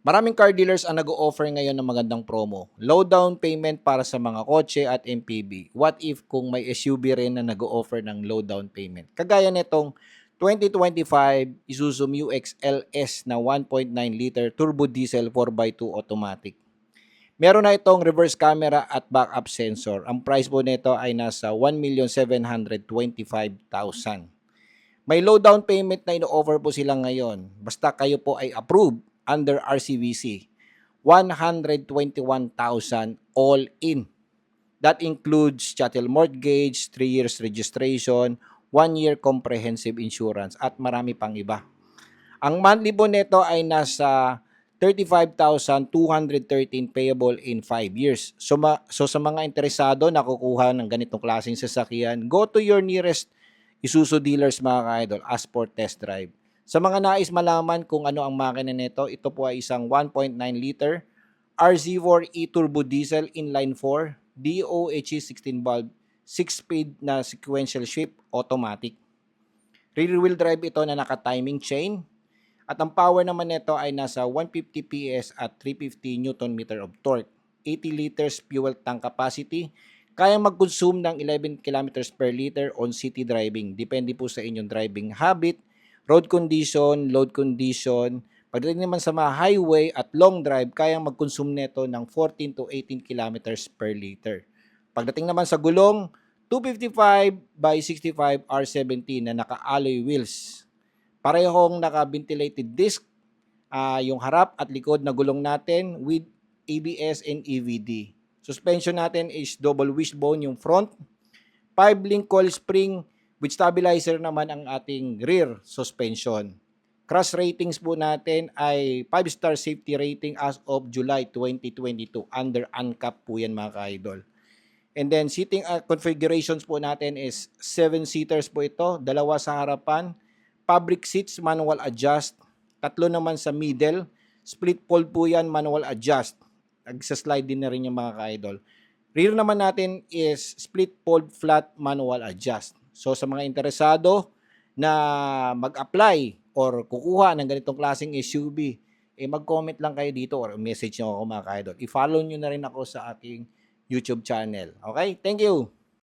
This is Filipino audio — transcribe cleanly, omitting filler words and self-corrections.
Maraming car dealers ang nag-o-offer ngayon ng magandang promo. Low down payment para sa mga kotse at MPV. What if kung may SUV rin na nag-o-offer ng low down payment? Kagaya nitong 2025 Isuzu MU-X LS na 1.9 liter turbo diesel 4x2 automatic. Meron na itong reverse camera at backup sensor. Ang price po nito ay nasa 1,725,000. May low down payment na ino-offer po sila ngayon. Basta kayo po ay approved under RCVC. 121,000 all in. That includes chattel mortgage, 3 years registration, 1 year comprehensive insurance at marami pang iba. Ang monthly po nito ay nasa 35,213 payable in 5 years. So sa mga interesado na kukuha ng ganitong klaseng sasakyan, go to your nearest Isuzu dealers mga ka-idol, ask for test drive. Sa mga nais malaman kung ano ang makina nito, ito po ay isang 1.9 liter RZ4 e-turbo diesel inline 4 DOHE 16 valve 6-speed na sequential shift automatic. Rear wheel drive ito na naka-timing chain at ang power naman nito ay nasa 150 PS at 350 Nm of torque. 80 liters fuel tank capacity. Kayang mag-consume ng 11 kilometers per liter on city driving. Depende po sa inyong driving habit, road condition, load condition. Pagdating naman sa mga highway at long drive, kayang mag-consume nito ng 14 to 18 kilometers per liter. Pagdating naman sa gulong, 255 by 65 R17 na naka-alloy wheels. Parehong naka-ventilated disc, yung harap at likod na gulong natin with ABS and EVD. Suspension natin is double wishbone yung front. 5-link coil spring with stabilizer naman ang ating rear suspension. Crash ratings po natin ay 5-star safety rating as of July 2022. Under ANCAP po yan mga ka-idol. And then seating configurations po natin is 7-seaters po ito. 2 sa harapan. Fabric seats, manual adjust. 3 naman sa middle. Split fold po yan, manual adjust. Nagsa-slide din na rin yung mga ka-idol. Rear naman natin is split fold flat manual adjust. So sa mga interesado na mag-apply or kukuha ng ganitong klaseng SUV, mag-comment lang kayo dito or message nyo ako mga ka-idol. I-follow nyo na rin ako sa aking YouTube channel. Okay? Thank you!